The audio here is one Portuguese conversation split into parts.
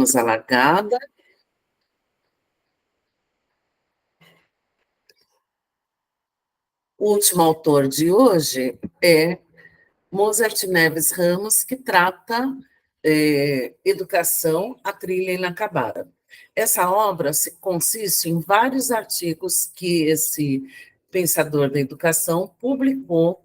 Alagada. O último autor de hoje é Mozart Neves Ramos, que trata Educação, a Trilha Inacabada. Essa obra consiste em vários artigos que esse pensador da educação publicou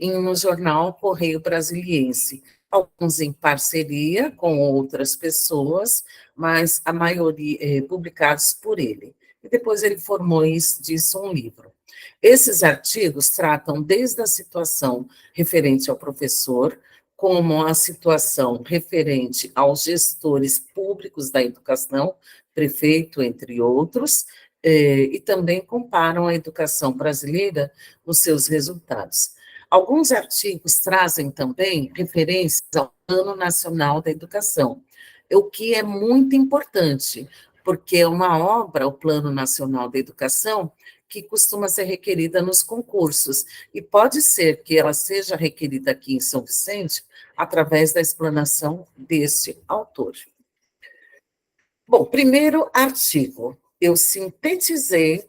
no jornal Correio Brasiliense, alguns em parceria com outras pessoas, mas a maioria publicados por ele. E depois ele formou disso um livro. Esses artigos tratam desde a situação referente ao professor, como a situação referente aos gestores públicos da educação, prefeito, entre outros, e também comparam a educação brasileira nos seus resultados. Alguns artigos trazem também referências ao Plano Nacional da Educação, o que é muito importante, porque é uma obra, o Plano Nacional da Educação, que costuma ser requerida nos concursos, e pode ser que ela seja requerida aqui em São Vicente através da explanação deste autor. Bom, primeiro artigo, eu sintetizei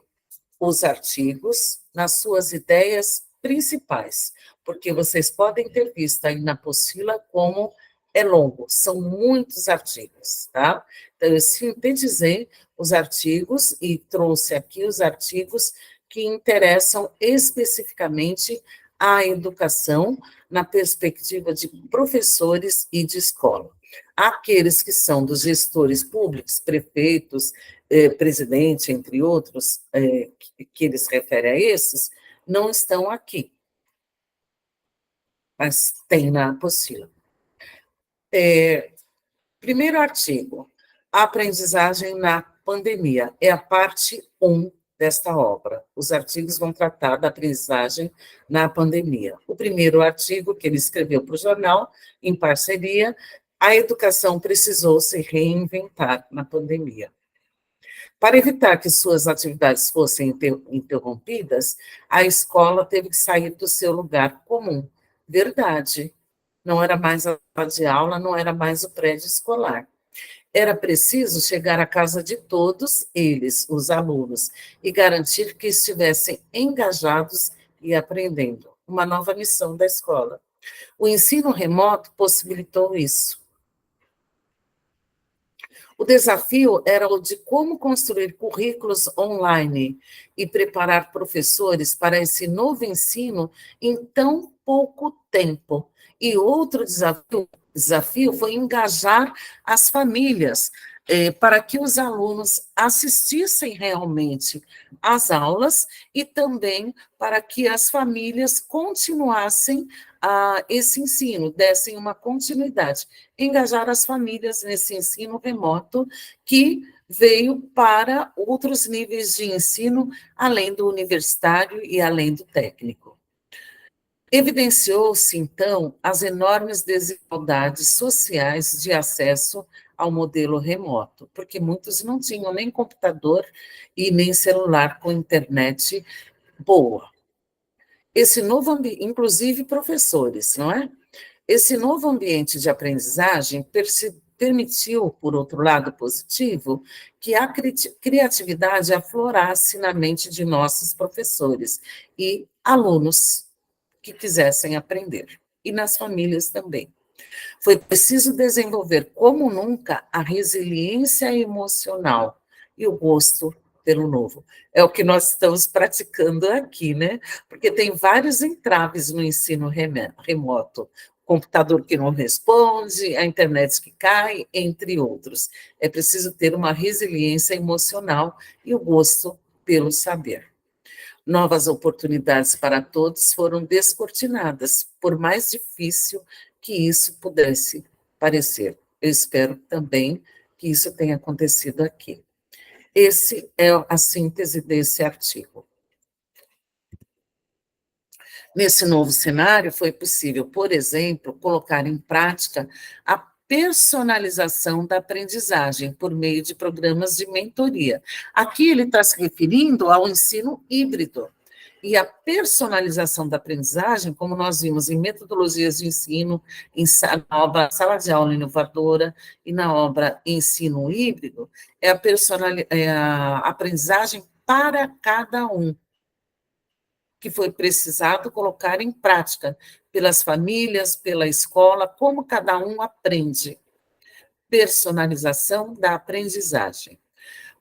os artigos nas suas ideias principais, porque vocês podem ter visto aí na apostila como é longo, são muitos artigos, tá? Então, eu sintetizei os artigos e trouxe aqui os artigos que interessam especificamente à educação na perspectiva de professores e de escola. Aqueles que são dos gestores públicos, prefeitos, presidente, entre outros, que eles referem a esses, não estão aqui, mas tem na apostila. Primeiro artigo, a aprendizagem na pandemia, é a parte 1 desta obra. Os artigos vão tratar da aprendizagem na pandemia. O primeiro artigo que ele escreveu para o jornal, em parceria, a educação precisou se reinventar na pandemia. Para evitar que suas atividades fossem interrompidas, a escola teve que sair do seu lugar comum. Verdade. Não era mais a sala de aula, não era mais o prédio escolar. Era preciso chegar à casa de todos eles, os alunos, e garantir que estivessem engajados e aprendendo. Uma nova missão da escola. O ensino remoto possibilitou isso. O desafio era o de como construir currículos online e preparar professores para esse novo ensino em tão pouco tempo. E outro desafio foi engajar as famílias para que os alunos assistissem realmente às aulas e também para que as famílias continuassem esse ensino, dessem uma continuidade, engajar as famílias nesse ensino remoto que veio para outros níveis de ensino, além do universitário e além do técnico. Evidenciou-se, então, as enormes desigualdades sociais de acesso ao modelo remoto, porque muitos não tinham nem computador e nem celular com internet boa. Esse novo ambiente, inclusive professores, não é? Esse novo ambiente de aprendizagem permitiu, por outro lado positivo, que a criatividade aflorasse na mente de nossos professores e alunos que quisessem aprender, e nas famílias também. Foi preciso desenvolver, como nunca, a resiliência emocional e o gosto pelo novo. É o que nós estamos praticando aqui, né? Porque tem vários entraves no ensino remoto. Computador que não responde, a internet que cai, entre outros. É preciso ter uma resiliência emocional e o gosto pelo saber. Novas oportunidades para todos foram descortinadas, por mais difícil que isso pudesse parecer. Eu espero também que isso tenha acontecido aqui. Essa é a síntese desse artigo. Nesse novo cenário, foi possível, por exemplo, colocar em prática a personalização da aprendizagem por meio de programas de mentoria. Aqui ele está se referindo ao ensino híbrido. E a personalização da aprendizagem, como nós vimos em metodologias de ensino, na obra Sala de Aula Inovadora e na obra Ensino Híbrido, é a aprendizagem para cada um, que foi precisado colocar em prática pelas famílias, pela escola, como cada um aprende. Personalização da aprendizagem.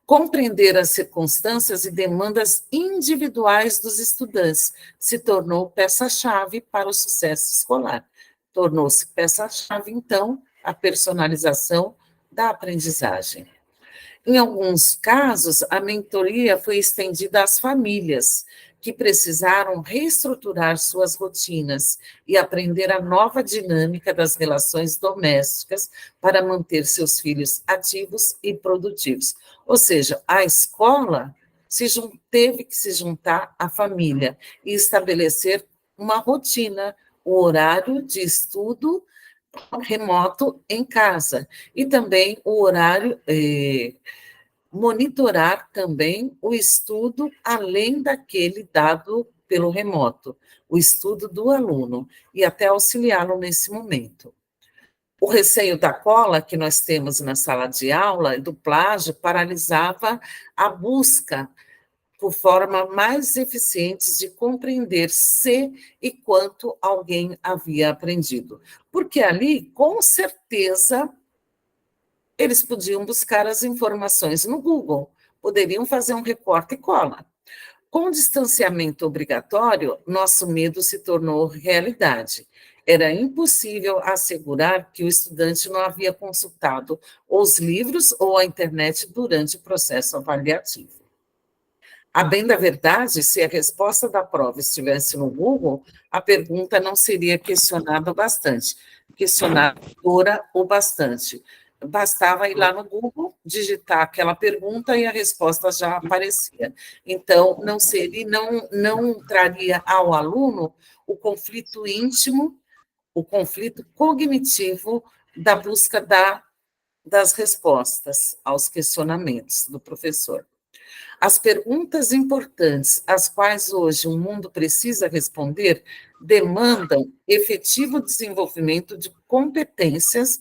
Compreender as circunstâncias e demandas individuais dos estudantes se tornou peça-chave para o sucesso escolar. Tornou-se peça-chave, então, a personalização da aprendizagem. Em alguns casos, a mentoria foi estendida às famílias, que precisaram reestruturar suas rotinas e aprender a nova dinâmica das relações domésticas para manter seus filhos ativos e produtivos. Ou seja, a escola teve que se juntar à família e estabelecer uma rotina, o horário de estudo remoto em casa, e também o horário, monitorar também o estudo além daquele dado pelo remoto, o estudo do aluno, e até auxiliá-lo nesse momento. O receio da cola que nós temos na sala de aula, do plágio, paralisava a busca por forma mais eficientes de compreender se e quanto alguém havia aprendido. Porque ali, com certeza, eles podiam buscar as informações no Google, poderiam fazer um recorte e cola. Com o distanciamento obrigatório, nosso medo se tornou realidade. Era impossível assegurar que o estudante não havia consultado os livros ou a internet durante o processo avaliativo. A bem da verdade, se a resposta da prova estivesse no Google, a pergunta não seria questionada o bastante. Bastava ir lá no Google, digitar aquela pergunta e a resposta já aparecia. Então, não traria ao aluno o conflito íntimo, o conflito cognitivo da busca das respostas aos questionamentos do professor. As perguntas importantes, às quais hoje o mundo precisa responder, demandam efetivo desenvolvimento de competências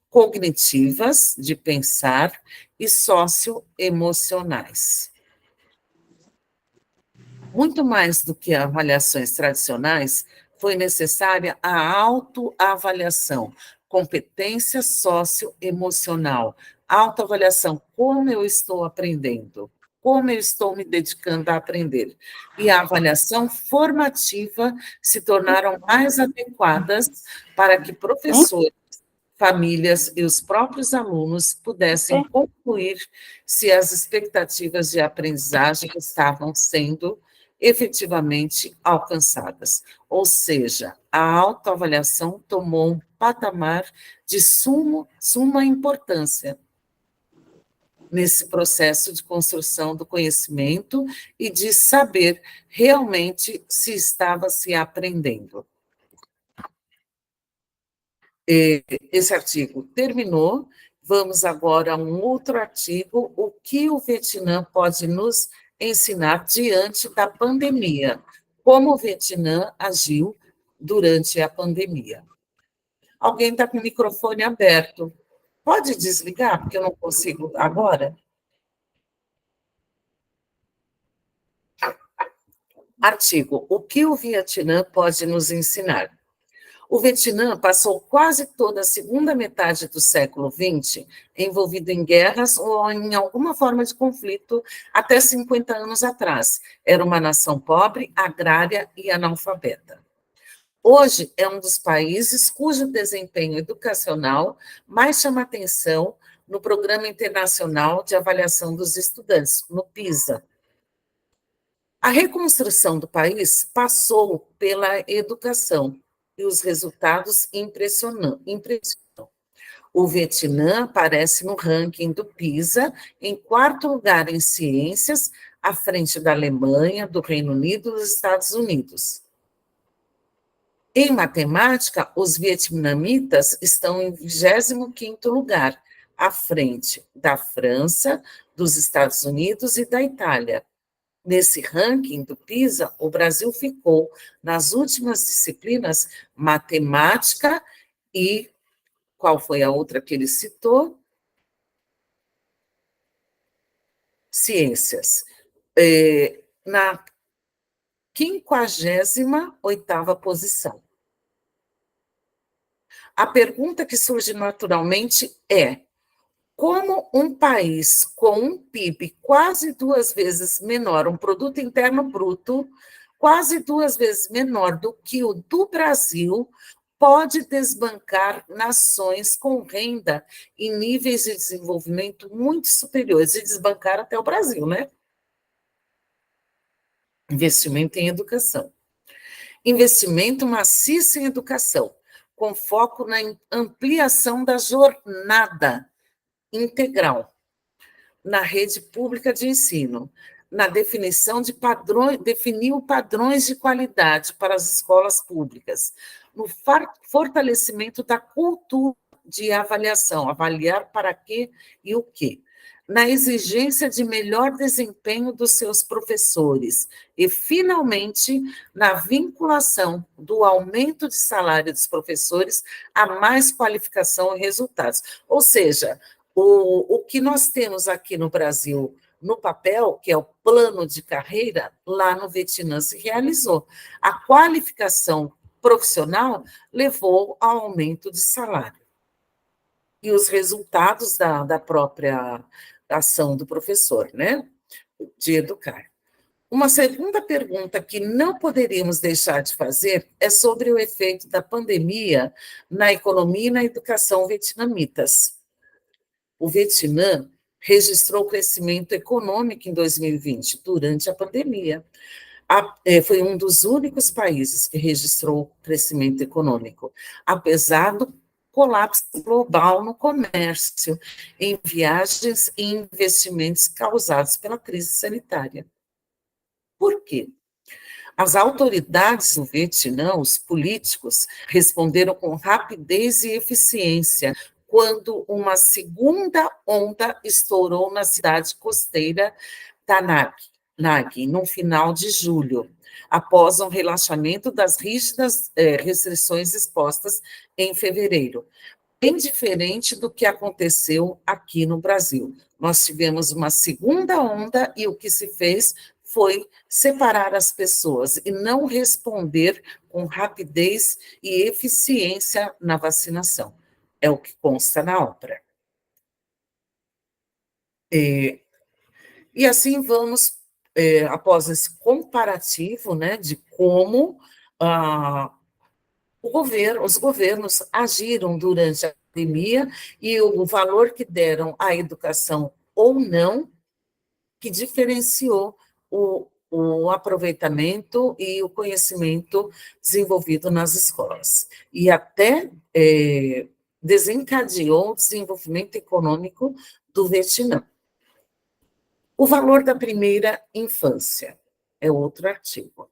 cognitivas, de pensar, e socioemocionais. Muito mais do que avaliações tradicionais, foi necessária a autoavaliação, competência socioemocional, autoavaliação, como eu estou aprendendo, como eu estou me dedicando a aprender. E a avaliação formativa se tornaram mais adequadas para que professores, famílias e os próprios alunos pudessem concluir se as expectativas de aprendizagem estavam sendo efetivamente alcançadas. Ou seja, a autoavaliação tomou um patamar de suma importância nesse processo de construção do conhecimento e de saber realmente se estava se aprendendo. Esse artigo terminou, vamos agora a um outro artigo, o que o Vietnã pode nos ensinar diante da pandemia, como o Vietnã agiu durante a pandemia. Alguém está com o microfone aberto. Pode desligar, porque eu não consigo agora? Artigo, o que o Vietnã pode nos ensinar? O Vietnã passou quase toda a segunda metade do século XX envolvido em guerras ou em alguma forma de conflito até 50 anos atrás. Era uma nação pobre, agrária e analfabeta. Hoje é um dos países cujo desempenho educacional mais chama atenção no Programa Internacional de Avaliação dos Estudantes, no PISA. A reconstrução do país passou pela educação, e os resultados impressionam. O Vietnã aparece no ranking do PISA em 4º lugar em ciências, à frente da Alemanha, do Reino Unido e dos Estados Unidos. Em matemática, os vietnamitas estão em 25º lugar, à frente da França, dos Estados Unidos e da Itália. Nesse ranking do PISA, o Brasil ficou nas últimas disciplinas matemática e qual foi a outra que ele citou? Ciências. Na 58ª posição. A pergunta que surge naturalmente é: como um país com um PIB quase 2 vezes menor, um produto interno bruto quase 2 vezes menor do que o do Brasil, pode desbancar nações com renda em níveis de desenvolvimento muito superiores, e desbancar até o Brasil, né? Investimento em educação. Investimento maciço em educação, com foco na ampliação da jornada integral na rede pública de ensino, na definição de padrões, definiu padrões de qualidade para as escolas públicas, no fortalecimento da cultura de avaliação, avaliar para quê e o quê, na exigência de melhor desempenho dos seus professores e, finalmente, na vinculação do aumento de salário dos professores a mais qualificação e resultados. Ou seja, o que nós temos aqui no Brasil no papel, que é o plano de carreira, lá no Vietnã se realizou. A qualificação profissional levou ao aumento de salário. E os resultados da própria ação do professor, né? De educar. Uma segunda pergunta que não poderíamos deixar de fazer é sobre o efeito da pandemia na economia e na educação vietnamitas. O Vietnã registrou crescimento econômico em 2020, durante a pandemia. Foi um dos únicos países que registrou crescimento econômico, apesar do colapso global no comércio, em viagens e investimentos causados pela crise sanitária. Por quê? As autoridades do Vietnã, os políticos, responderam com rapidez e eficiência quando uma segunda onda estourou na cidade costeira da Nag, no final de julho, após um relaxamento das rígidas restrições expostas em fevereiro. Bem diferente do que aconteceu aqui no Brasil. Nós tivemos uma segunda onda e o que se fez foi separar as pessoas e não responder com rapidez e eficiência na vacinação. É o que consta na obra. E assim vamos, após esse comparativo, né, de como os governos agiram durante a pandemia e o valor que deram à educação ou não, que diferenciou o aproveitamento e o conhecimento desenvolvido nas escolas. E até desencadeou o desenvolvimento econômico do Vietnã. O valor da primeira infância é outro artigo.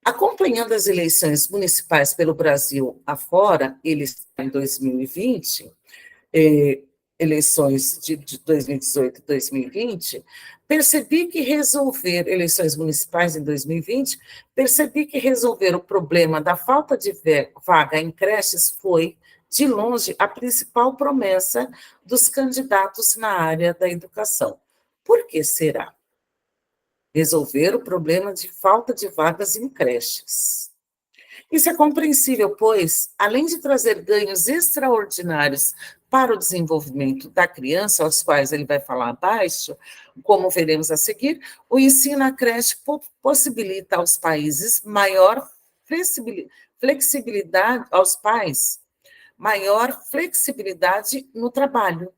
Acompanhando as eleições municipais pelo Brasil afora, eles em 2020, eleições de 2018 e 2020, percebi que eleições municipais em 2020, percebi que resolver o problema da falta de vaga em creches foi, de longe, a principal promessa dos candidatos na área da educação. Por que será? Resolver o problema de falta de vagas em creches. Isso é compreensível, pois, além de trazer ganhos extraordinários para o desenvolvimento da criança, aos quais ele vai falar abaixo, como veremos a seguir, o ensino à creche possibilita aos países maior flexibilidade, aos pais, maior flexibilidade no trabalho.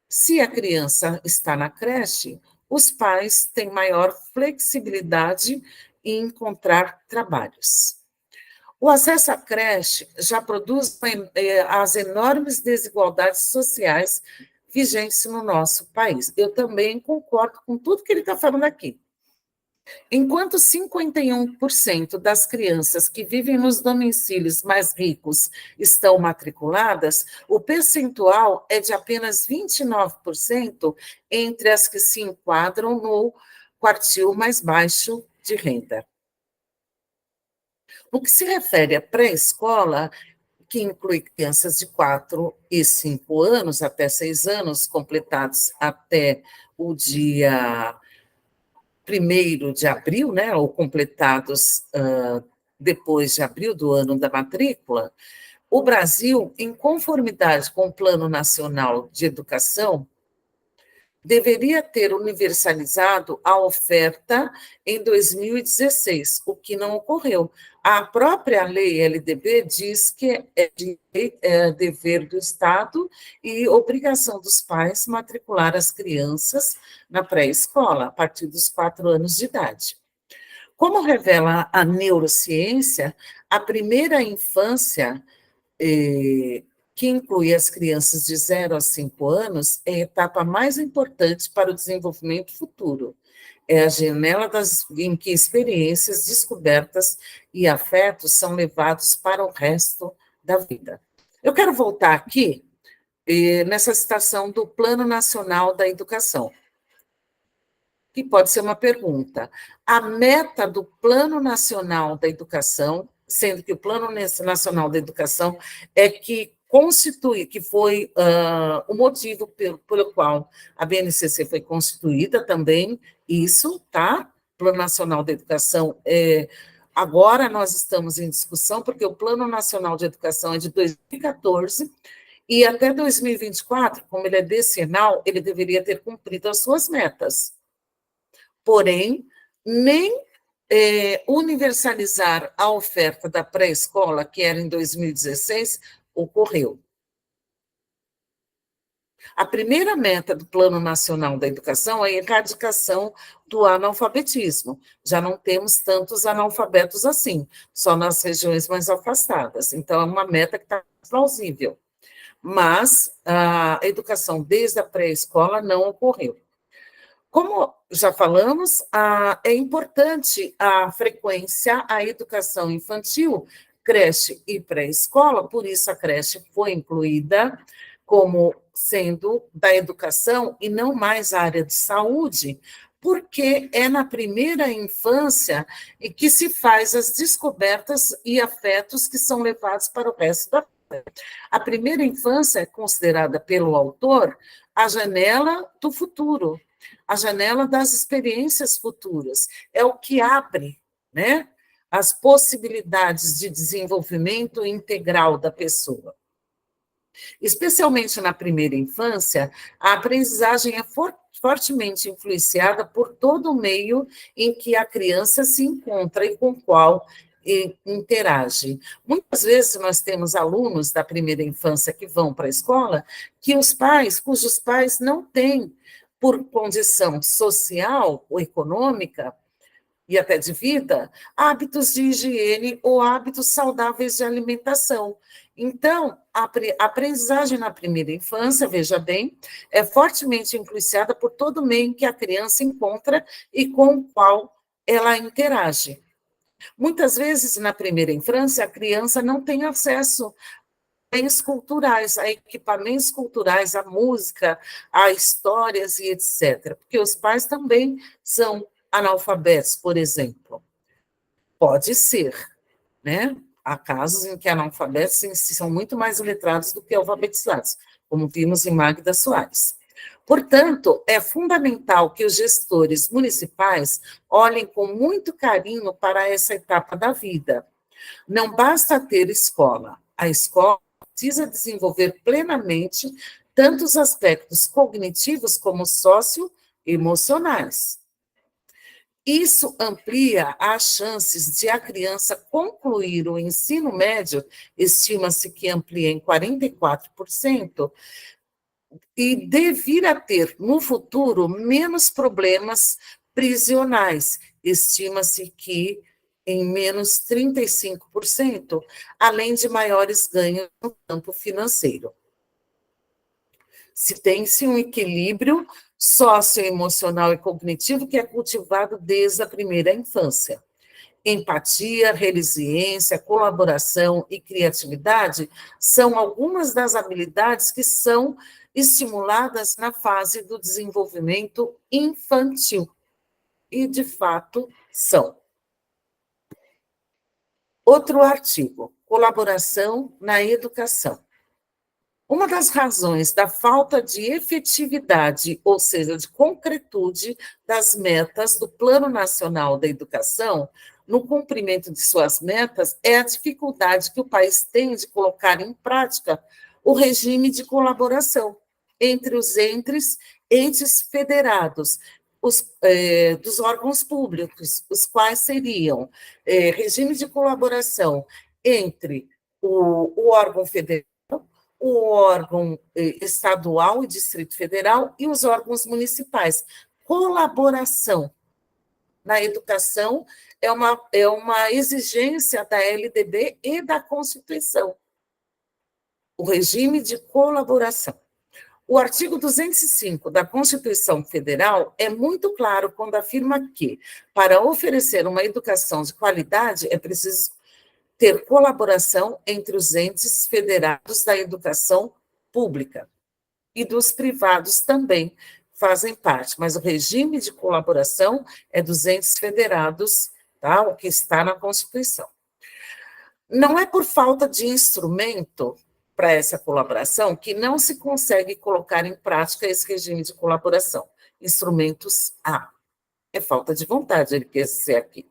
Se a criança está na creche, os pais têm maior flexibilidade em encontrar trabalhos. O acesso à creche já produz as enormes desigualdades sociais vigentes no nosso país. Eu também concordo com tudo que ele está falando aqui. Enquanto 51% das crianças que vivem nos domicílios mais ricos estão matriculadas, o percentual é de apenas 29% entre as que se enquadram no quartil mais baixo de renda. No que se refere à pré-escola, que inclui crianças de 4 e 5 anos, até 6 anos, completados até o dia 1º de abril, né, ou completados depois de abril do ano da matrícula, o Brasil, em conformidade com o Plano Nacional de Educação, deveria ter universalizado a oferta em 2016, o que não ocorreu. A própria lei LDB diz que é dever do Estado e obrigação dos pais matricular as crianças na pré-escola, a partir dos 4 anos de idade. Como revela a neurociência, a primeira infância que inclui as crianças de 0 a 5 anos, é a etapa mais importante para o desenvolvimento futuro. É a janela em que experiências, descobertas e afetos são levados para o resto da vida. Eu quero voltar aqui nessa citação do Plano Nacional da Educação, que pode ser uma pergunta. A meta do Plano Nacional da Educação, sendo que o Plano Nacional da Educação é que foi o motivo pelo qual a BNCC foi constituída também, isso, tá? Plano Nacional da Educação, agora nós estamos em discussão, porque o Plano Nacional de Educação é de 2014, e até 2024, como ele é decenal, ele deveria ter cumprido as suas metas. Porém, nem universalizar a oferta da pré-escola, que era em 2016, ocorreu. A primeira meta do Plano Nacional da Educação é a erradicação do analfabetismo. Já não temos tantos analfabetos assim, só nas regiões mais afastadas. Então, é uma meta que está plausível. Mas a educação desde a pré-escola não ocorreu. Como já falamos, é importante a frequência à educação infantil, creche e pré-escola, por isso a creche foi incluída como sendo da educação e não mais a área de saúde, porque é na primeira infância em que se faz as descobertas e afetos que são levados para o resto da vida. A primeira infância é considerada pelo autor a janela do futuro, a janela das experiências futuras, é o que abre, né, as possibilidades de desenvolvimento integral da pessoa. Especialmente na primeira infância, a aprendizagem é fortemente influenciada por todo o meio em que a criança se encontra e com o qual interage. Muitas vezes nós temos alunos da primeira infância que vão para a escola, cujos pais não têm, por condição social ou econômica, e até de vida, hábitos de higiene ou hábitos saudáveis de alimentação. Então, a aprendizagem na primeira infância, veja bem, é fortemente influenciada por todo o meio em que a criança encontra e com o qual ela interage. Muitas vezes, na primeira infância, a criança não tem acesso bens culturais, a equipamentos culturais, a música, a histórias e etc. Porque os pais também são analfabetos, por exemplo. Pode ser, né? Há casos em que analfabetos são muito mais letrados do que alfabetizados, como vimos em Magda Soares. Portanto, é fundamental que os gestores municipais olhem com muito carinho para essa etapa da vida. Não basta ter escola. A escola precisa desenvolver plenamente tanto os aspectos cognitivos como socioemocionais. Isso amplia as chances de a criança concluir o ensino médio, estima-se que amplia em 44%, e de vir a ter, no futuro, menos problemas prisionais, estima-se que em menos 35%, além de maiores ganhos no campo financeiro. Se tem-se um equilíbrio socioemocional e cognitivo, que é cultivado desde a primeira infância. Empatia, resiliência, colaboração e criatividade são algumas das habilidades que são estimuladas na fase do desenvolvimento infantil. E, de fato, são. Outro artigo, colaboração na educação. Uma das razões da falta de efetividade, ou seja, de concretude das metas do Plano Nacional da Educação, no cumprimento de suas metas, é a dificuldade que o país tem de colocar em prática o regime de colaboração entre os entes federados, dos órgãos públicos, os quais seriam regime de colaboração entre o órgão federal, o órgão estadual e Distrito Federal e os órgãos municipais. Colaboração na educação é uma exigência da LDB e da Constituição. O regime de colaboração. O artigo 205 da Constituição Federal é muito claro quando afirma que, para oferecer uma educação de qualidade, é preciso ter colaboração entre os entes federados da educação pública e dos privados também fazem parte, mas o regime de colaboração é dos entes federados, tá? O que está na Constituição. Não é por falta de instrumento para essa colaboração que não se consegue colocar em prática esse regime de colaboração. Instrumentos há. É falta de vontade, ele quer dizer aqui.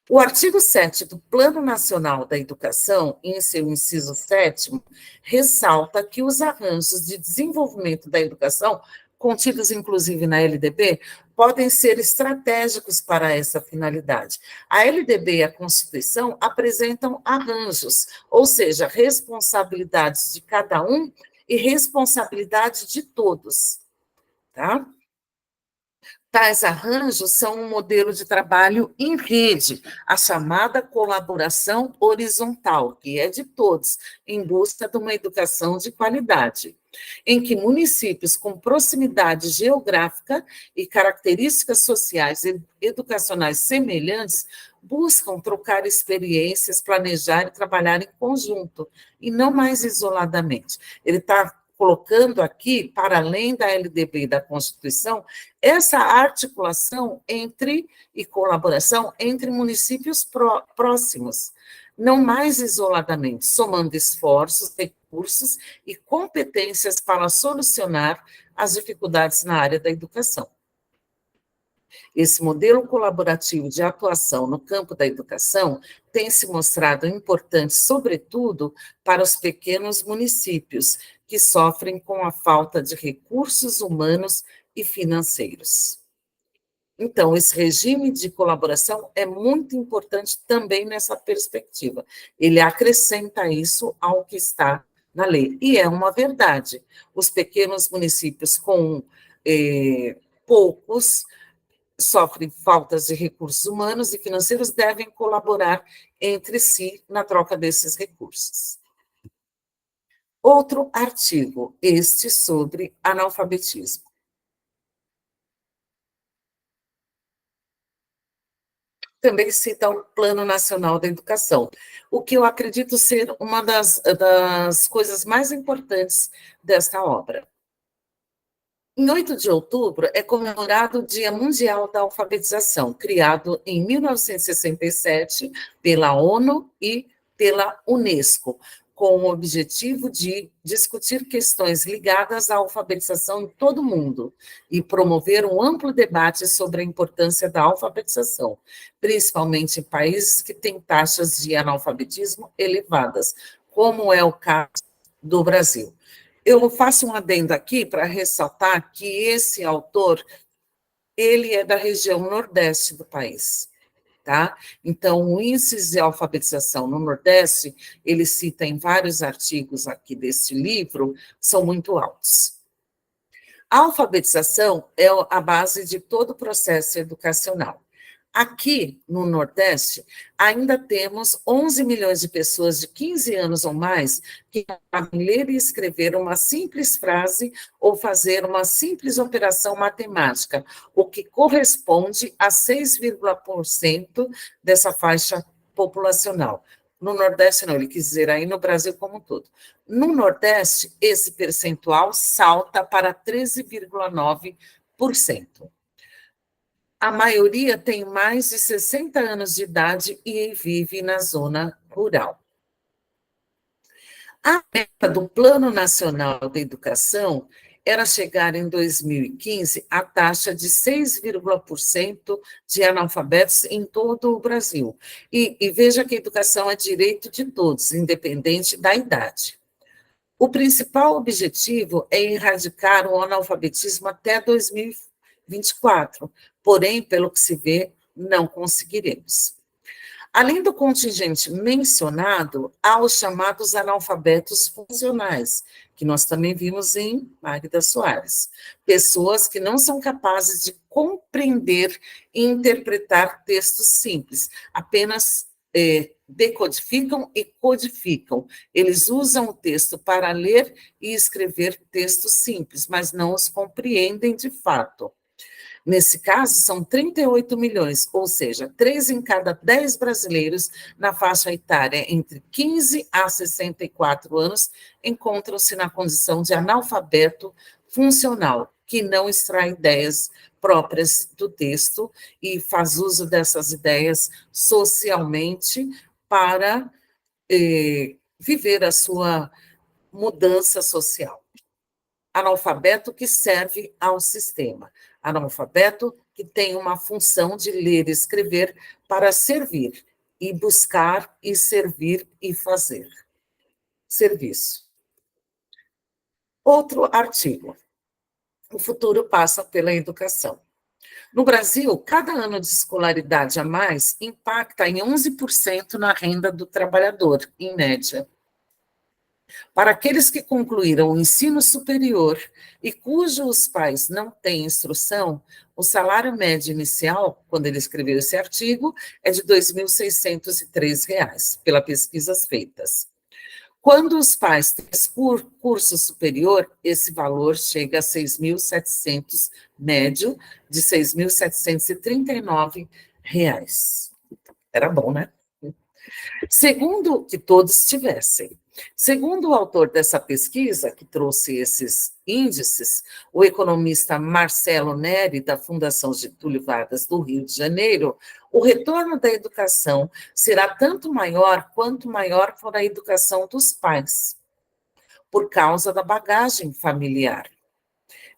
O artigo 7 do Plano Nacional da Educação, em seu inciso 7º, ressalta que os arranjos de desenvolvimento da educação, contidos inclusive na LDB, podem ser estratégicos para essa finalidade. A LDB e a Constituição apresentam arranjos, ou seja, responsabilidades de cada um e responsabilidade de todos, tá? Tais arranjos são um modelo de trabalho em rede, a chamada colaboração horizontal, que é de todos, em busca de uma educação de qualidade, em que municípios com proximidade geográfica e características sociais e educacionais semelhantes buscam trocar experiências, planejar e trabalhar em conjunto, e não mais isoladamente. Ele está colocando aqui, para além da LDB e da Constituição, essa articulação e colaboração entre municípios próximos, não mais isoladamente, somando esforços, recursos e competências para solucionar as dificuldades na área da educação. Esse modelo colaborativo de atuação no campo da educação tem se mostrado importante, sobretudo, para os pequenos municípios, que sofrem com a falta de recursos humanos e financeiros. Então, esse regime de colaboração é muito importante também nessa perspectiva. Ele acrescenta isso ao que está na lei. E é uma verdade. Os pequenos municípios com poucos sofrem faltas de recursos humanos e financeiros devem colaborar entre si na troca desses recursos. Outro artigo, este sobre analfabetismo. Também cita o Plano Nacional da Educação, o que eu acredito ser uma das coisas mais importantes desta obra. Em 8 de outubro é comemorado o Dia Mundial da Alfabetização, criado em 1967 pela ONU e pela Unesco, com o objetivo de discutir questões ligadas à alfabetização em todo o mundo e promover um amplo debate sobre a importância da alfabetização, principalmente em países que têm taxas de analfabetismo elevadas, como é o caso do Brasil. Eu faço um adendo aqui para ressaltar que esse autor, ele é da região nordeste do país, tá? Então, o índice de alfabetização no Nordeste, ele cita em vários artigos aqui desse livro, são muito altos. A alfabetização é a base de todo o processo educacional. Aqui, no Nordeste, ainda temos 11 milhões de pessoas de 15 anos ou mais que sabem ler e escrever uma simples frase ou fazer uma simples operação matemática, o que corresponde a 6,% dessa faixa populacional. No Nordeste, não, ele quis dizer aí no Brasil como um todo. No Nordeste, esse percentual salta para 13,9%. A maioria tem mais de 60 anos de idade e vive na zona rural. A meta do Plano Nacional de Educação era chegar em 2015 à taxa de 6,% de analfabetos em todo o Brasil. E veja que a educação é direito de todos, independente da idade. O principal objetivo é erradicar o analfabetismo até 2024, porém, pelo que se vê, não conseguiremos. Além do contingente mencionado, há os chamados analfabetos funcionais, que nós também vimos em Magda Soares. Pessoas que não são capazes de compreender e interpretar textos simples, apenas decodificam e codificam. Eles usam o texto para ler e escrever textos simples, mas não os compreendem de fato. Nesse caso, são 38 milhões, ou seja, 3 em cada 10 brasileiros na faixa etária entre 15 a 64 anos encontram-se na condição de analfabeto funcional, que não extrai ideias próprias do texto e faz uso dessas ideias socialmente para viver a sua mudança social. Analfabeto que serve ao sistema. Analfabeto que tem uma função de ler e escrever para servir, e buscar, e servir, e fazer. Serviço. Outro artigo. O futuro passa pela educação. No Brasil, cada ano de escolaridade a mais impacta em 11% na renda do trabalhador, em média. Para aqueles que concluíram o ensino superior e cujos pais não têm instrução, o salário médio inicial, quando ele escreveu esse artigo, é de R$ 2.603, pelas pesquisas feitas. Quando os pais têm curso superior, esse valor chega a 6.700, médio de R$ 6.739. Era bom, né? Segundo que todos tivessem. Segundo o autor dessa pesquisa, que trouxe esses índices, o economista Marcelo Neri, da Fundação Getúlio Vargas do Rio de Janeiro, o retorno da educação será tanto maior quanto maior for a educação dos pais, por causa da bagagem familiar,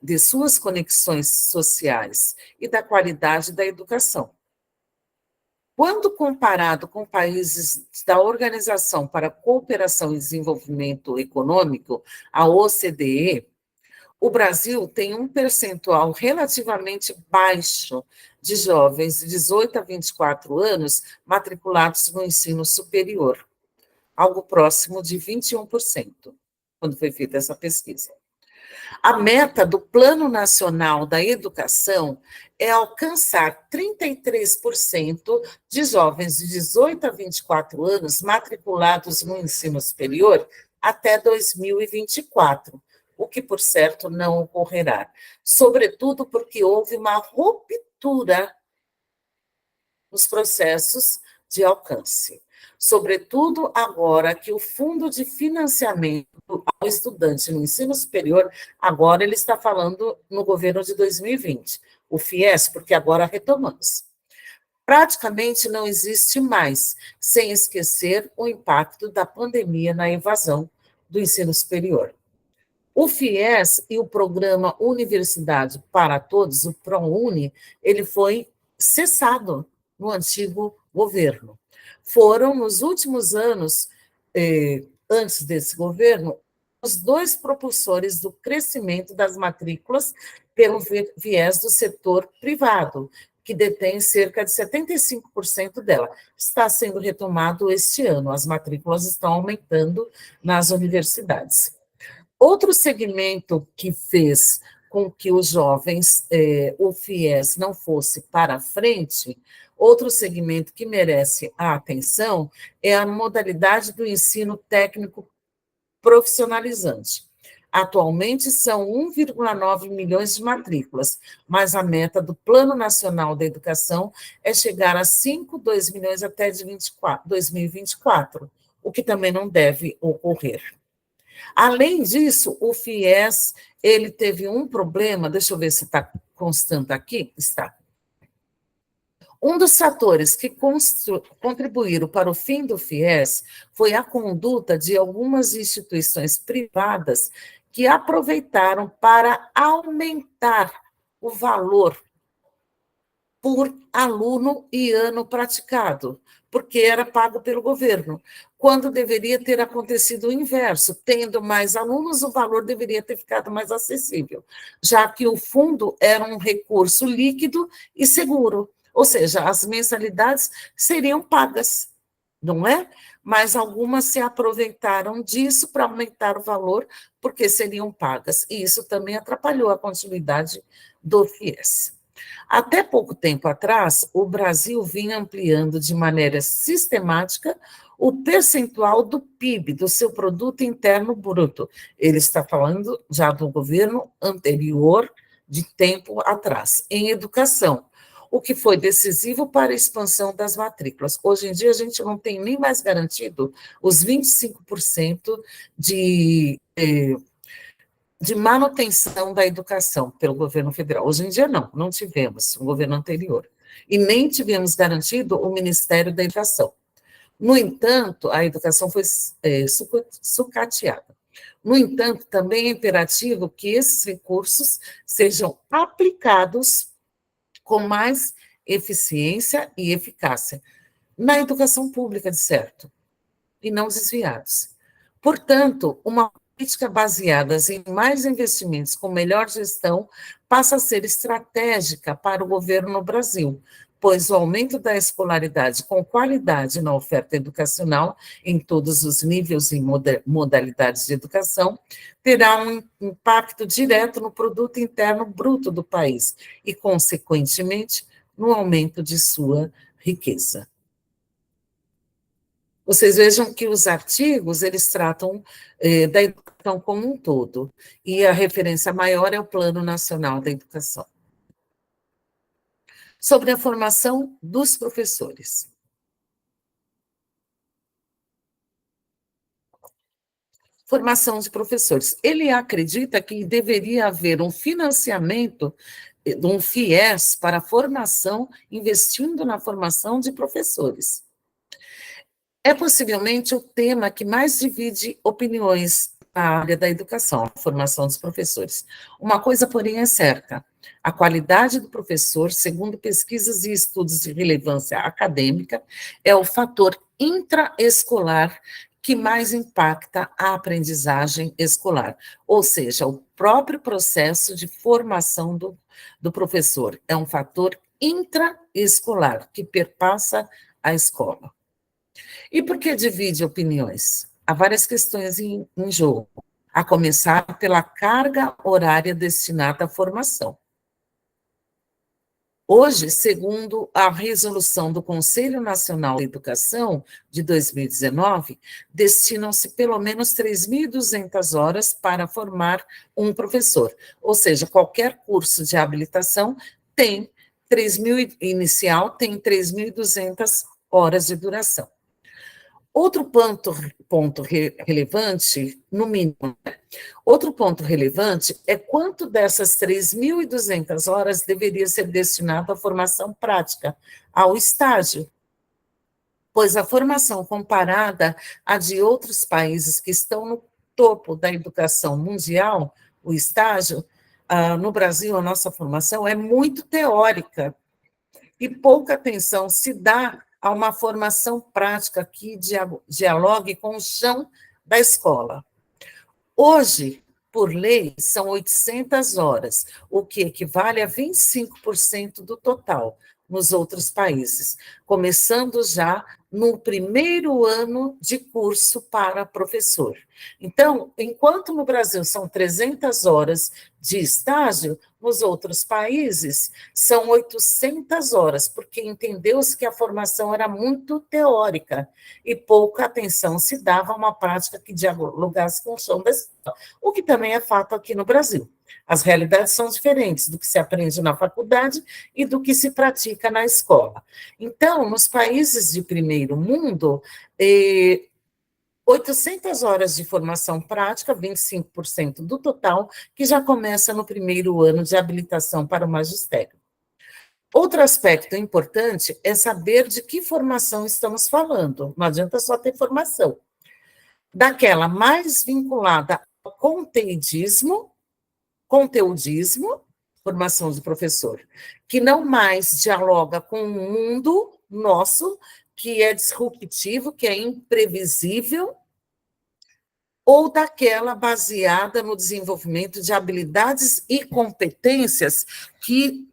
de suas conexões sociais e da qualidade da educação. Quando comparado com países da Organização para a Cooperação e Desenvolvimento Econômico, a OCDE, o Brasil tem um percentual relativamente baixo de jovens de 18 a 24 anos matriculados no ensino superior, algo próximo de 21%, quando foi feita essa pesquisa. A meta do Plano Nacional da Educação é alcançar 33% de jovens de 18 a 24 anos matriculados no ensino superior até 2024, o que, por certo, não ocorrerá, sobretudo porque houve uma ruptura nos processos de alcance. Sobretudo agora que o Fundo de Financiamento ao Estudante no Ensino Superior, agora ele está falando no governo de 2020, o FIES, porque agora retomamos. Praticamente não existe mais, sem esquecer o impacto da pandemia na evasão do ensino superior. O FIES e o programa Universidade para Todos, o ProUni, ele foi cessado no antigo governo. Foram, nos últimos anos, antes desse governo, os 2 propulsores do crescimento das matrículas pelo viés do setor privado, que detém cerca de 75% dela. Está sendo retomado este ano, as matrículas estão aumentando nas universidades. Outro segmento que fez com que os jovens, o FIES, não fosse para frente, Outro segmento que merece a atenção é a modalidade do ensino técnico profissionalizante. Atualmente são 1,9 milhões de matrículas, mas a meta do Plano Nacional da Educação é chegar a 5,2 milhões até 2024, o que também não deve ocorrer. Além disso, o FIES, ele teve um problema, deixa eu ver se está constante aqui, está. Um dos fatores que contribuíram para o fim do FIES foi a conduta de algumas instituições privadas que aproveitaram para aumentar o valor por aluno e ano praticado, porque era pago pelo governo, quando deveria ter acontecido o inverso. Tendo mais alunos, o valor deveria ter ficado mais acessível, já que o fundo era um recurso líquido e seguro, ou seja, as mensalidades seriam pagas, não é? Mas algumas se aproveitaram disso para aumentar o valor, porque seriam pagas, e isso também atrapalhou a continuidade do FIES. Até pouco tempo atrás, o Brasil vinha ampliando de maneira sistemática o percentual do PIB, do seu produto interno bruto. Ele está falando já do governo anterior, de tempo atrás, em educação, o que foi decisivo para a expansão das matrículas. Hoje em dia, a gente não tem nem mais garantido os 25% de manutenção da educação pelo governo federal. Hoje em dia, não tivemos, o governo anterior. E nem tivemos garantido o Ministério da Educação. No entanto, a educação foi sucateada. No entanto, também é imperativo que esses recursos sejam aplicados com mais eficiência e eficácia na educação pública, de certo, e não desviados. Portanto, uma política baseada em mais investimentos com melhor gestão passa a ser estratégica para o governo no Brasil, pois o aumento da escolaridade com qualidade na oferta educacional em todos os níveis e modalidades de educação terá um impacto direto no produto interno bruto do país e, consequentemente, no aumento de sua riqueza. Vocês vejam que os artigos, eles tratam da educação como um todo, e a referência maior é o Plano Nacional da Educação. Sobre a formação dos professores. Formação de professores. Ele acredita que deveria haver um financiamento, um FIES para a formação, investindo na formação de professores. É possivelmente o tema que mais divide opiniões na área da educação, a formação dos professores. Uma coisa, porém, é certa: a qualidade do professor, segundo pesquisas e estudos de relevância acadêmica, é o fator intraescolar que mais impacta a aprendizagem escolar, ou seja, o próprio processo de formação do professor é um fator intraescolar que perpassa a escola. E por que divide opiniões? Há várias questões em jogo, a começar pela carga horária destinada à formação. Hoje, segundo a resolução do Conselho Nacional de Educação de 2019, destinam-se pelo menos 3.200 horas para formar um professor, ou seja, qualquer curso de habilitação tem 3.000, tem 3.200 horas de duração. Outro ponto relevante, no mínimo, outro ponto relevante é quanto dessas 3.200 horas deveria ser destinado à formação prática, ao estágio, pois a formação comparada à de outros países que estão no topo da educação mundial, o estágio, no Brasil, a nossa formação é muito teórica e pouca atenção se dá a uma formação prática que dialogue com o chão da escola. Hoje, por lei, são 800 horas, o que equivale a 25% do total. nos outros países, começando já no primeiro ano de curso para professor. Então, enquanto no Brasil são 300 horas de estágio, nos outros países são 800 horas, porque entendeu-se que a formação era muito teórica e pouca atenção se dava a uma prática que dialogasse com o chão da escola, o que também é fato aqui no Brasil. As realidades são diferentes do que se aprende na faculdade e do que se pratica na escola. Então, nos países de primeiro mundo, 800 horas de formação prática, 25% do total, que já começa no primeiro ano de habilitação para o magistério. Outro aspecto importante é saber de que formação estamos falando. Não adianta só ter formação. Daquela mais vinculada ao conteudismo, formação de professor, que não mais dialoga com o mundo nosso, que é disruptivo, que é imprevisível, ou daquela baseada no desenvolvimento de habilidades e competências que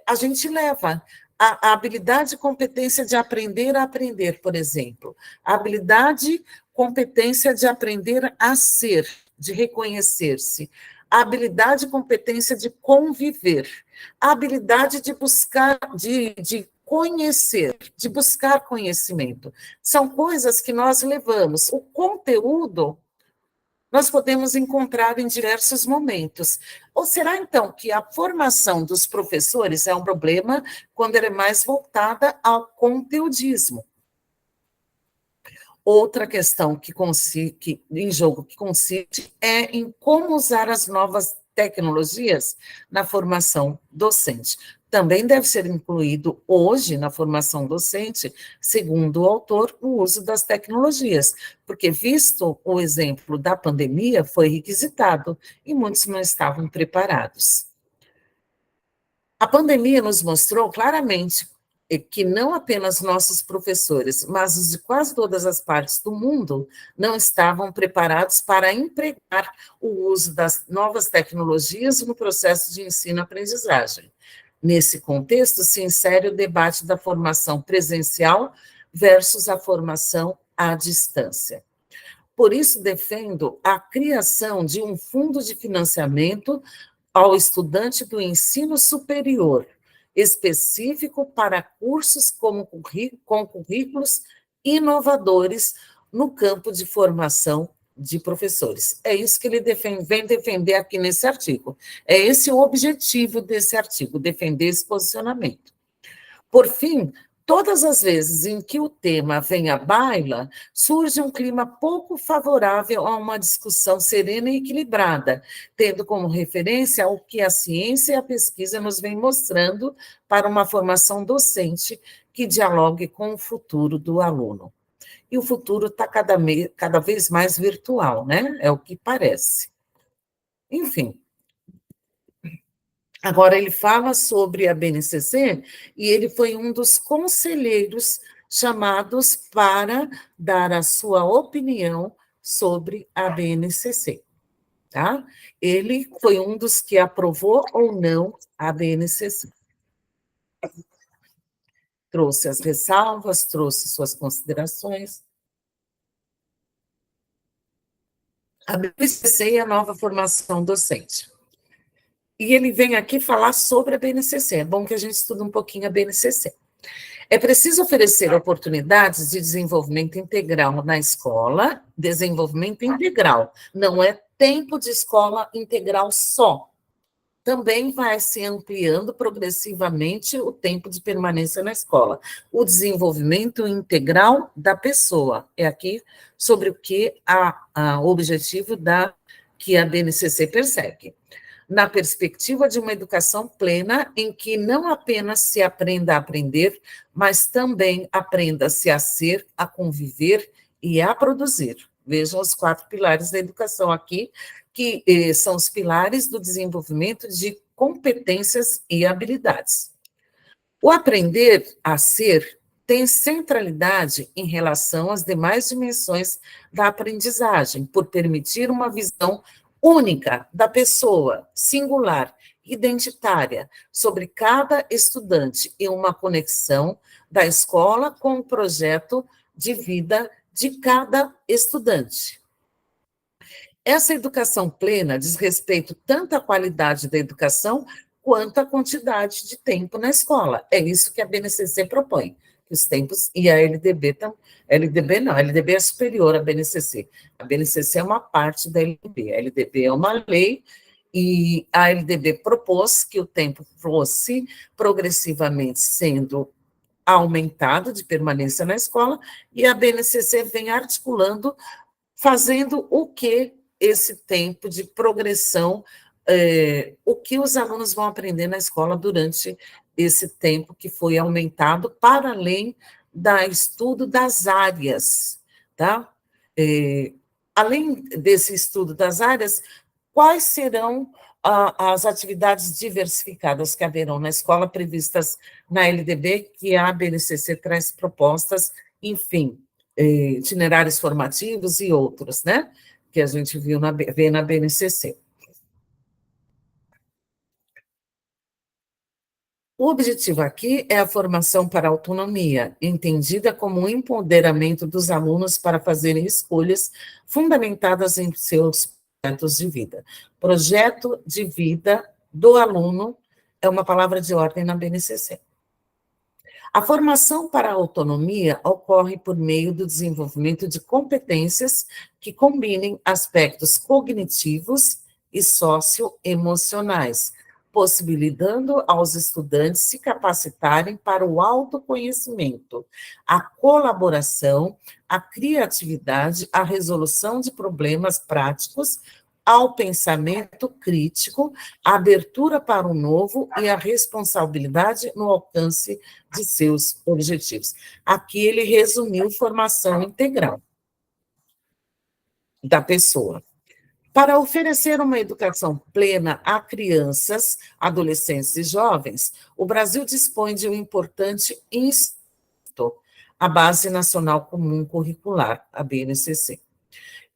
a gente leva. A habilidade e competência de aprender a aprender, por exemplo. A habilidade, competência de aprender a ser, de reconhecer-se. A habilidade e competência de conviver. A habilidade de buscar, de conhecer, de buscar conhecimento. São coisas que nós levamos. O conteúdo nós podemos encontrar em diversos momentos. Ou será, então, que a formação dos professores é um problema quando ela é mais voltada ao conteudismo? Outra questão em jogo que consiste é em como usar as novas tecnologias na formação docente. Também deve ser incluído hoje na formação docente, segundo o autor, o uso das tecnologias, porque, visto o exemplo da pandemia, foi requisitado e muitos não estavam preparados. A pandemia nos mostrou claramente que não apenas nossos professores, mas os de quase todas as partes do mundo não estavam preparados para empregar o uso das novas tecnologias no processo de ensino-aprendizagem. Nesse contexto, se insere o debate da formação presencial versus a formação à distância. Por isso, defendo a criação de um fundo de financiamento ao estudante do ensino superior, específico para cursos com currículos inovadores no campo de formação de professores. É isso que ele vem defender aqui nesse artigo. É esse o objetivo desse artigo, defender esse posicionamento. Por fim, todas as vezes em que o tema vem à baila, surge um clima pouco favorável a uma discussão serena e equilibrada, tendo como referência o que a ciência e a pesquisa nos vêm mostrando para uma formação docente que dialogue com o futuro do aluno. E o futuro está cada vez mais virtual, né? É o que parece. Enfim. Agora, ele fala sobre a BNCC e ele foi um dos conselheiros chamados para dar a sua opinião sobre a BNCC, tá? Ele foi um dos que aprovou ou não a BNCC. Trouxe as ressalvas, trouxe suas considerações. A BNCC e a nova formação docente. E ele vem aqui falar sobre a BNCC. É bom que a gente estude um pouquinho a BNCC. É preciso oferecer oportunidades de desenvolvimento integral na escola, desenvolvimento integral, não é tempo de escola integral só. Também vai se ampliando progressivamente o tempo de permanência na escola. O desenvolvimento integral da pessoa. É aqui sobre o que o objetivo que a BNCC persegue. Na perspectiva de uma educação plena, em que não apenas se aprenda a aprender, mas também aprenda-se a ser, a conviver e a produzir. Vejam os 4 pilares da educação aqui, que são os pilares do desenvolvimento de competências e habilidades. O aprender a ser tem centralidade em relação às demais dimensões da aprendizagem, por permitir uma visão única da pessoa, singular, identitária, sobre cada estudante e uma conexão da escola com o projeto de vida de cada estudante. Essa educação plena diz respeito tanto à qualidade da educação quanto à quantidade de tempo na escola. É isso que a BNCC propõe. Os tempos, e a LDB, LDB não, a LDB é superior à BNCC. A BNCC é uma parte da LDB. A LDB é uma lei e a LDB propôs que o tempo fosse progressivamente sendo aumentado de permanência na escola, e a BNCC vem articulando, fazendo o que esse tempo de progressão, o que os alunos vão aprender na escola durante esse tempo que foi aumentado, para além do estudo das áreas, tá? Além desse estudo das áreas, quais serão as atividades diversificadas que haverão na escola previstas na LDB, que a BNCC traz propostas, enfim, itinerários formativos e outros, né? Que a gente vê na BNCC. O objetivo aqui é a formação para a autonomia, entendida como um empoderamento dos alunos para fazerem escolhas fundamentadas em seus projetos de vida. Projeto de vida do aluno é uma palavra de ordem na BNCC. A formação para a autonomia ocorre por meio do desenvolvimento de competências que combinem aspectos cognitivos e socioemocionais, possibilitando aos estudantes se capacitarem para o autoconhecimento, a colaboração, a criatividade, a resolução de problemas práticos, ao pensamento crítico, a abertura para o novo e a responsabilidade no alcance de seus objetivos. Aqui ele resumiu formação integral da pessoa. Para oferecer uma educação plena a crianças, adolescentes e jovens, o Brasil dispõe de um importante instituto, a Base Nacional Comum Curricular, a BNCC.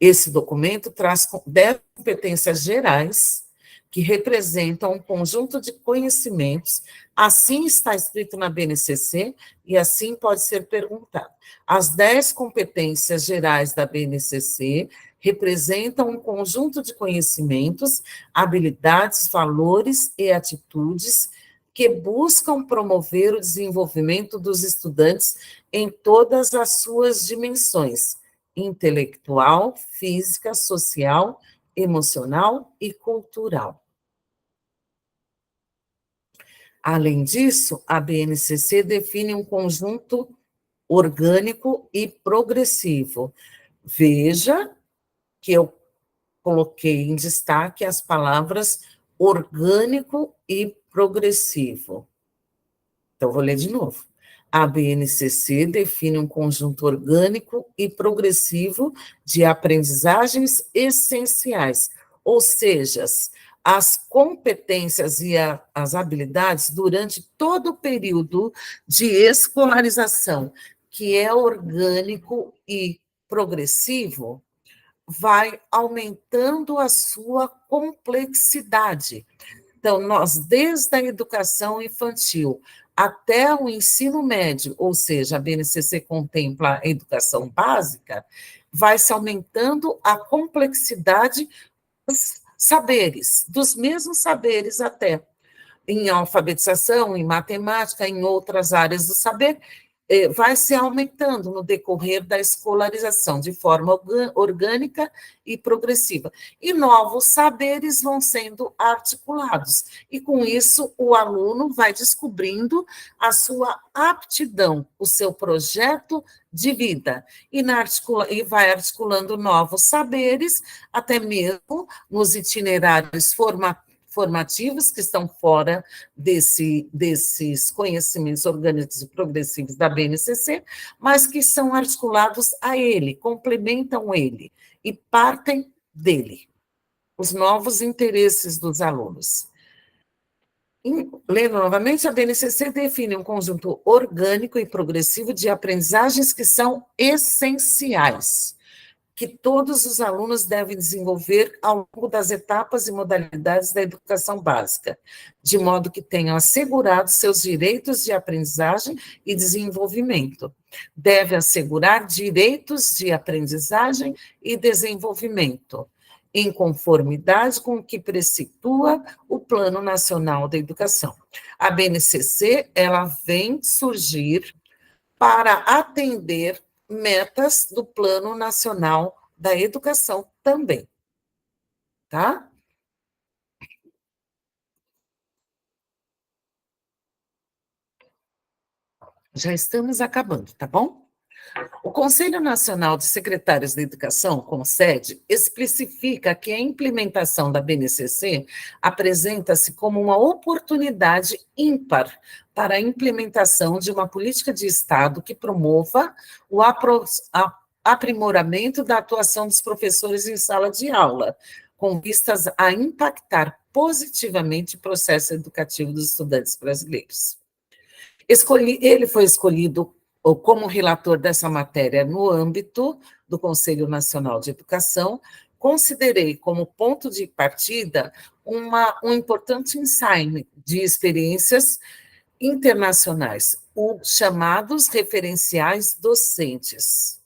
Esse documento traz 10 competências gerais que representam um conjunto de conhecimentos, assim está escrito na BNCC e assim pode ser perguntado. As 10 competências gerais da BNCC representam um conjunto de conhecimentos, habilidades, valores e atitudes que buscam promover o desenvolvimento dos estudantes em todas as suas dimensões, intelectual, física, social, emocional e cultural. Além disso, a BNCC define um conjunto orgânico e progressivo. Veja que eu coloquei em destaque as palavras orgânico e progressivo. Então, vou ler de novo. A BNCC define um conjunto orgânico e progressivo de aprendizagens essenciais, ou seja, as competências e as habilidades durante todo o período de escolarização, que é orgânico e progressivo, vai aumentando a sua complexidade. Então, nós, desde a educação infantil até o ensino médio, ou seja, a BNCC contempla a educação básica, vai se aumentando a complexidade dos saberes, dos mesmos saberes até, em alfabetização, em matemática, em outras áreas do saber, vai se aumentando no decorrer da escolarização, de forma orgânica e progressiva. E novos saberes vão sendo articulados. E, com isso, o aluno vai descobrindo a sua aptidão, o seu projeto de vida, e vai articulando novos saberes, até mesmo nos itinerários formativos que estão fora desses conhecimentos orgânicos e progressivos da BNCC, mas que são articulados a ele, complementam ele e partem dele, os novos interesses dos alunos. Lendo novamente, a BNCC define um conjunto orgânico e progressivo de aprendizagens que são essenciais, que todos os alunos devem desenvolver ao longo das etapas e modalidades da educação básica, de modo que tenham assegurado seus direitos de aprendizagem e desenvolvimento. Deve assegurar direitos de aprendizagem e desenvolvimento, em conformidade com o que precitua o Plano Nacional da Educação. A BNCC, ela vem surgir para atender metas do Plano Nacional da Educação também, tá? Já estamos acabando, tá bom? O Conselho Nacional de Secretários da Educação, CONSED, especifica que a implementação da BNCC apresenta-se como uma oportunidade ímpar para a implementação de uma política de Estado que promova o aprimoramento da atuação dos professores em sala de aula, com vistas a impactar positivamente o processo educativo dos estudantes brasileiros. Ele foi escolhido como relator dessa matéria no âmbito do Conselho Nacional de Educação. Considerei como ponto de partida um importante ensaio de experiências internacionais, os chamados referenciais docentes,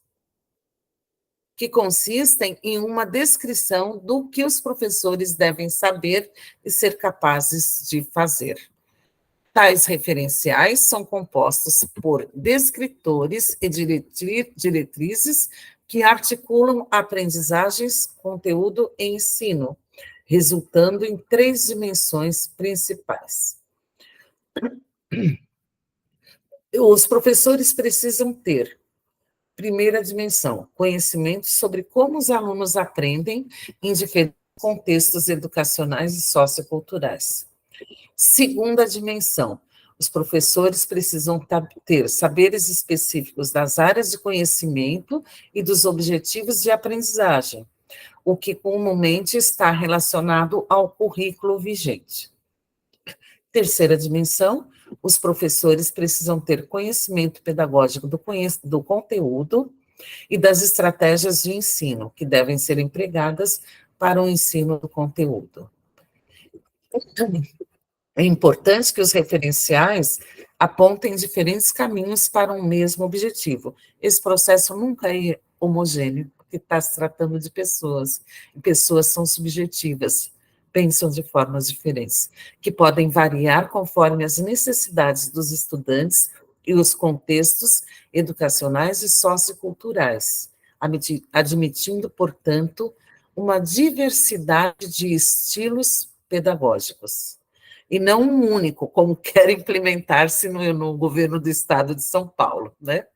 que consistem em uma descrição do que os professores devem saber e ser capazes de fazer. Tais referenciais são compostos por descritores e diretrizes que articulam aprendizagens, conteúdo e ensino, resultando em 3 dimensões principais. Os professores precisam ter, primeira dimensão, conhecimento sobre como os alunos aprendem em diferentes contextos educacionais e socioculturais. Segunda dimensão, os professores precisam ter saberes específicos das áreas de conhecimento e dos objetivos de aprendizagem, o que comumente está relacionado ao currículo vigente. Terceira dimensão, os professores precisam ter conhecimento pedagógico do conteúdo e das estratégias de ensino que devem ser empregadas para o ensino do conteúdo. É importante que os referenciais apontem diferentes caminhos para um mesmo objetivo. Esse processo nunca é homogêneo, porque está se tratando de pessoas, e pessoas são subjetivas, pensam de formas diferentes, que podem variar conforme as necessidades dos estudantes e os contextos educacionais e socioculturais, admitindo, portanto, uma diversidade de estilos pedagógicos, e não um único, como quer implementar-se no governo do estado de São Paulo, né?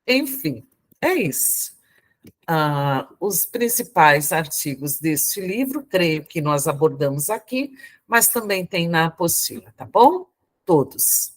Enfim, é isso. Os principais artigos deste livro, creio que nós abordamos aqui, mas também tem na apostila, tá bom? Todos.